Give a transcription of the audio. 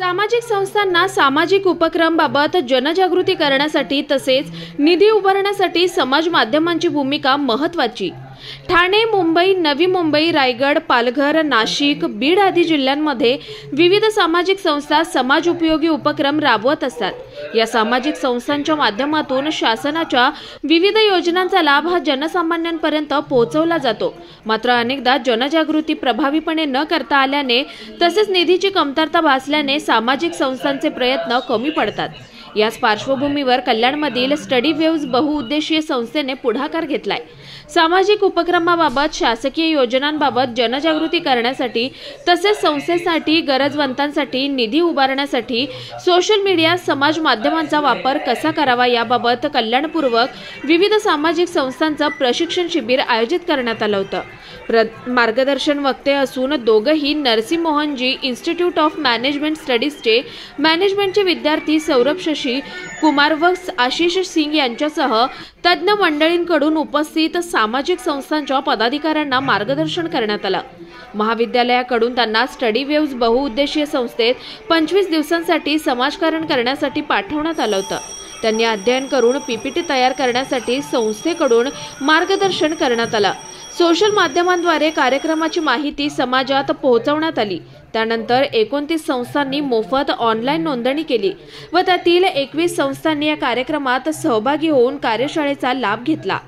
सामाजिक संस्थांना सामाजिक उपक्रमांबाबत जनजागृती करण्यासाठी तसेच निधी उभारण्यासाठी समाज माध्यमांची भूमिका महत्त्वाची। ठाणे, मुंबई, नवी मुंबई, रायगड, पालघर, नाशिक, बीड आदी जिल्ह्यांमध्ये विविध सामाजिक संस्था समाज उपयोगी उपक्रम राबवत असतात। या सामाजिक संस्थांच्या माध्यमातून शासनाच्या विविध योजनांचा लाभ हा जनसामान्यांपर्यंत पोहोचवला जातो। मात्र अनेकदा जनजागृती प्रभावीपणे न करता आल्याने तसेच निधीची कमतरता भासल्याने सामाजिक संस्थांचे प्रयत्न कमी पडतात। याच पार्श्वभूमीवर कल्याणमधील स्टडी वेव्स बहुउद्देशीय संस्थेने पुढाकार घेतलाय। सामाजिक उपक्रमांबाबत शासकीय योजनांबाबत जनजागृती करण्यासाठी तसेच संस्थेसाठी गरजवंतांसाठी निधी उभारण्यासाठी सोशल मीडिया समाज माध्यमांचा वापर कसा करावा याबाबत कल्याणपूर्वक विविध सामाजिक संस्थांचं प्रशिक्षण शिबिर आयोजित करण्यात आलं होतं। मार्गदर्शन वक्ते असून दोघंही Narasimha Mohanji institute of management स्टडीजचे मॅनेजमेंटचे विद्यार्थी सौरभ शशी कुमार व आशिष सिंग यांच्यासह तज्ञ मंडळींकडून उपस्थित सामाजिक संस्थांच्या पदाधिकाऱ्यांना मार्गदर्शन करण्यात आलं। महाविद्यालयाकडून त्यांना स्टडी वेव्स बहुउद्देशीय संस्थेत 25 दिवसांसाठी समाजकारण करण्यासाठी पाठवण्यात आलं होतं। त्यांनी अध्ययन करून पीपीटी तयार करण्यासाठी संस्थेकडून मार्गदर्शन करण्यात आलं। सोशल माध्यमांद्वारे कार्यक्रमाची माहिती समाजात पोहोचवण्यात आली। त्यानंतर 29 संस्थांनी मोफत ऑनलाईन नोंदणी केली व त्यातील 21 संस्थांनी या कार्यक्रमात सहभागी होऊन कार्यशाळेचा लाभ घेतला।